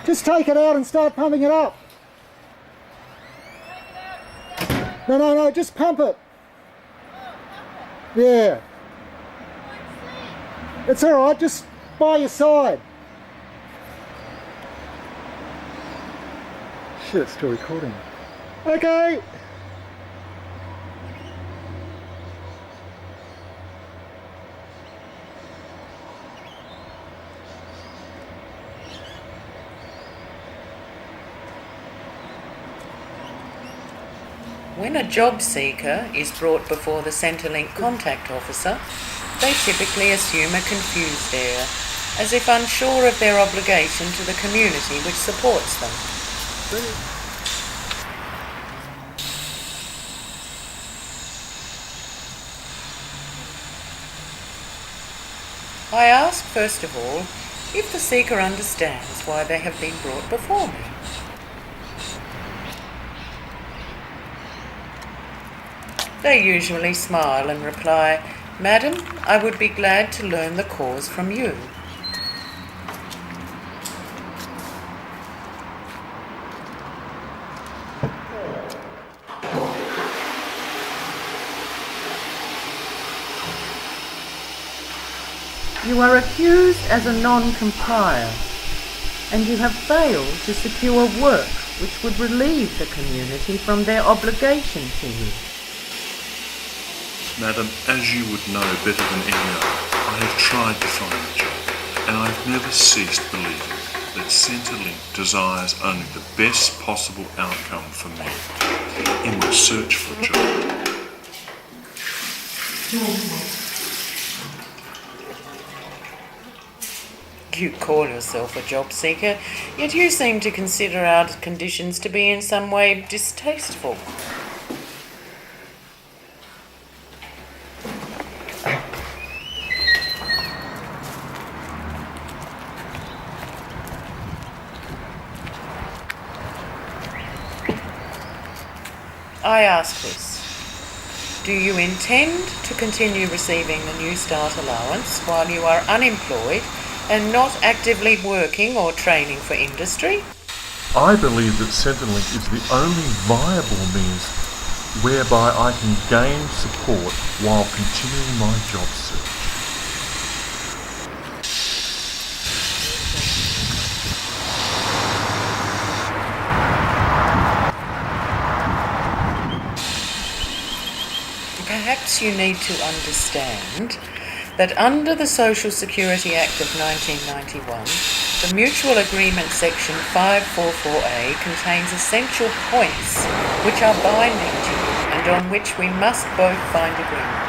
Just take it out and start pumping it up. No, just pump it. Yeah. It's alright, just by your side. Shit, it's still recording. Okay. When a job seeker is brought before the Centrelink contact officer, they typically assume a confused air, as if unsure of their obligation to the community which supports them. I ask, first of all, if the seeker understands why they have been brought before me. They usually smile and reply, "Madam, I would be glad to learn the cause from you." You are accused as a non-complier, and you have failed to secure work which would relieve the community from their obligation to you. Madam, as you would know better than any other, I have tried to find a job, and I've never ceased believing that Centrelink desires only the best possible outcome for me in my search for a job. You call yourself a job seeker, yet you seem to consider our conditions to be in some way distasteful. I ask this: do you intend to continue receiving the New Start allowance while you are unemployed and not actively working or training for industry? I believe that Centrelink is the only viable means whereby I can gain support while continuing my job search. Perhaps you need to understand that under the Social Security Act of 1991, the Mutual Agreement Section 544A contains essential points which are binding to you and on which we must both find agreement.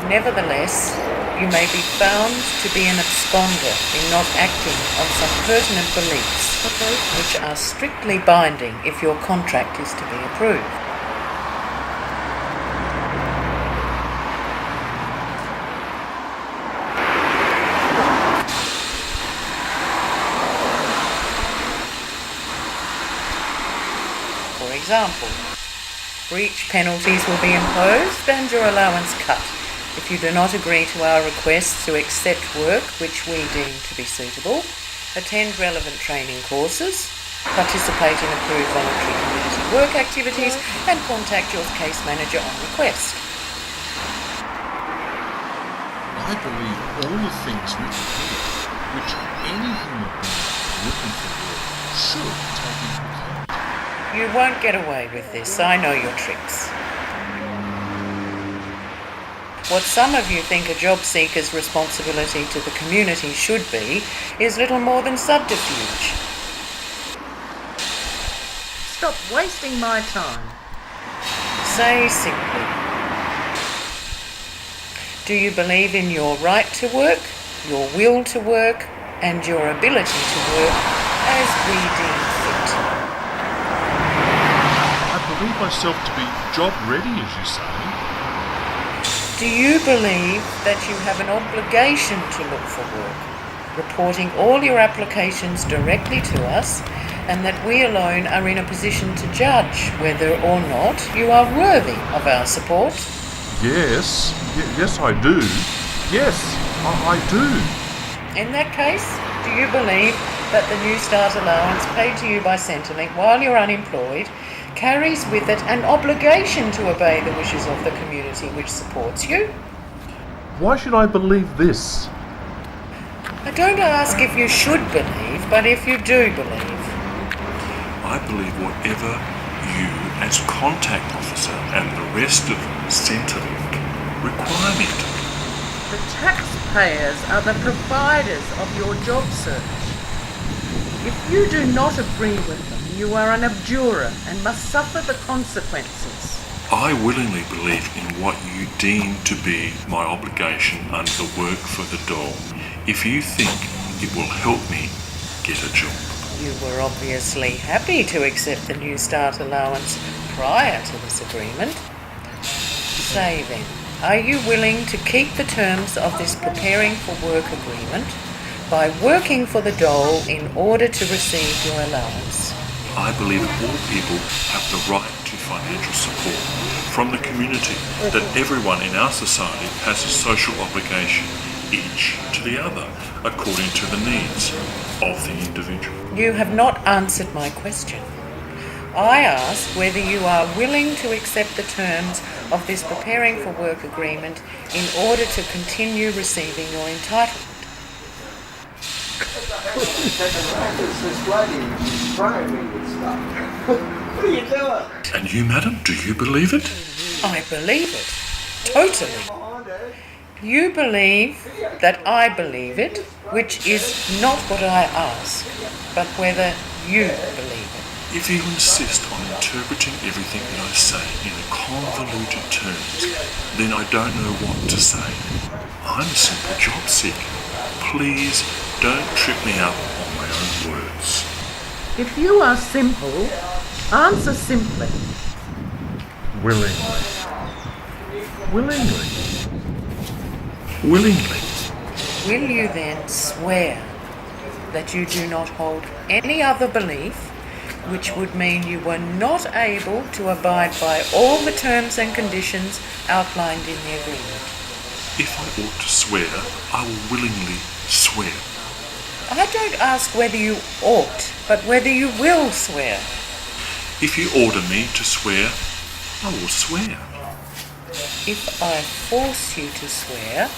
Nevertheless, you may be found to be an absconder in not acting on some pertinent beliefs which are strictly binding if your contract is to be approved. For example, breach penalties will be imposed and your allowance cut if you do not agree to our request to accept work which we deem to be suitable, attend relevant training courses, participate in approved voluntary community work activities, and contact your case manager on request. I believe all the things written here, which any human being looking for work should take into account. You won't get away with this. I know your tricks. What some of you think a job seeker's responsibility to the community should be is little more than subterfuge. Stop wasting my time. Say simply, do you believe in your right to work, your will to work, and your ability to work as we deem fit? I believe myself to be job ready, as you say. Do you believe that you have an obligation to look for work, reporting all your applications directly to us, and that we alone are in a position to judge whether or not you are worthy of our support? Yes, I do. Yes, I do. In that case, do you believe that the New Start allowance paid to you by Centrelink while you're unemployed carries with it an obligation to obey the wishes of the community which supports you? Why should I believe this? I don't ask if you should believe, but if you do believe. I believe whatever you, as contact officer, and the rest of Centrelink require me to. The taxpayers are the providers of your job search. If you do not agree with them, you are an abjurer and must suffer the consequences. I willingly believe in what you deem to be my obligation under the work for the Dole, if you think it will help me get a job. You were obviously happy to accept the New Start allowance prior to this agreement. Say then, are you willing to keep the terms of this preparing for work agreement by working for the Dole in order to receive your allowance? I believe all people have the right to financial support from the community, that everyone in our society has a social obligation, each to the other, according to the needs of the individual. You have not answered my question. I ask whether you are willing to accept the terms of this preparing for work agreement in order to continue receiving your entitlement. What are you doing? And you, madam, do you believe it? I believe it. Totally. You believe that I believe it, which is not what I ask, but whether you believe it. If you insist on interpreting everything that I say in convoluted terms, then I don't know what to say. I'm a simple job seeker. Please don't trip me up on my own words. If you are simple, answer simply. Willingly. Willingly. Willingly. Will you then swear that you do not hold any other belief which would mean you were not able to abide by all the terms and conditions outlined in the agreement? If I ought to swear, I will willingly swear. I don't ask whether you ought, but whether you will swear. If you order me to swear, I will swear. If I force you to swear,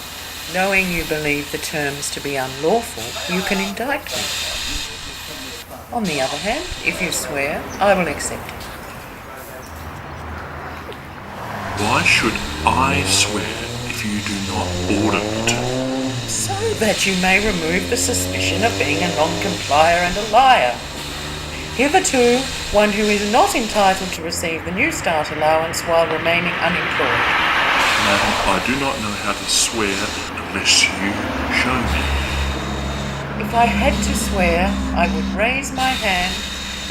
knowing you believe the terms to be unlawful, you can indict me. On the other hand, if you swear, I will accept it. Why should I swear if you do not order me to? So that you may remove the suspicion of being a non-complier and a liar. Hitherto, one who is not entitled to receive the New Start allowance while remaining unemployed. Madam, I do not know how to swear unless you show me. If I had to swear, I would raise my hand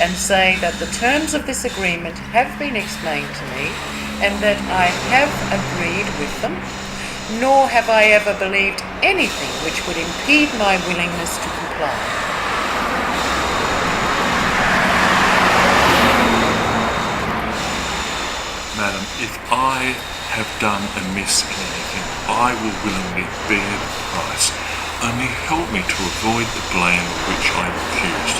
and say that the terms of this agreement have been explained to me and that I have agreed with them, nor have I ever believed anything which would impede my willingness to comply. Madam, if I have done amiss in anything, I will willingly bear the price. Only help me to avoid the blame of which I am accused,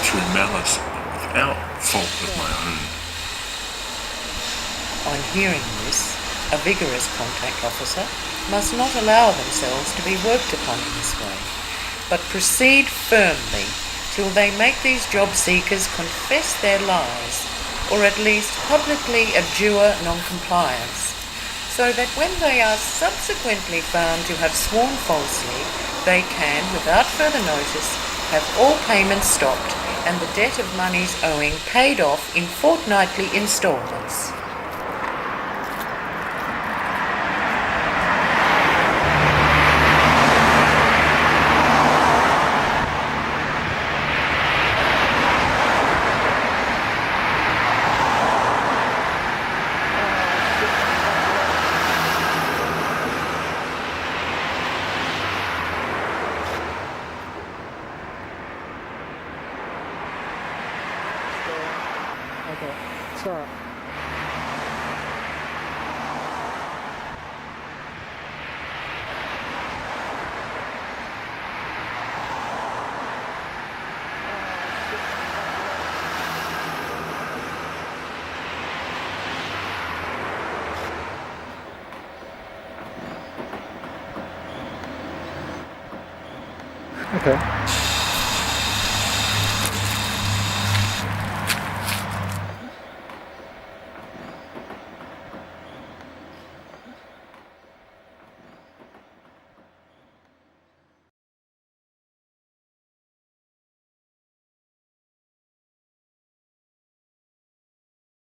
through malice without fault of my own. On hearing this, a vigorous contact officer must not allow themselves to be worked upon in this way, but proceed firmly till they make these job seekers confess their lies, or at least publicly abjure non-compliance, so that when they are subsequently found to have sworn falsely, they can, without further notice, have all payments stopped and the debt of monies owing paid off in fortnightly instalments. Okay, start. Okay.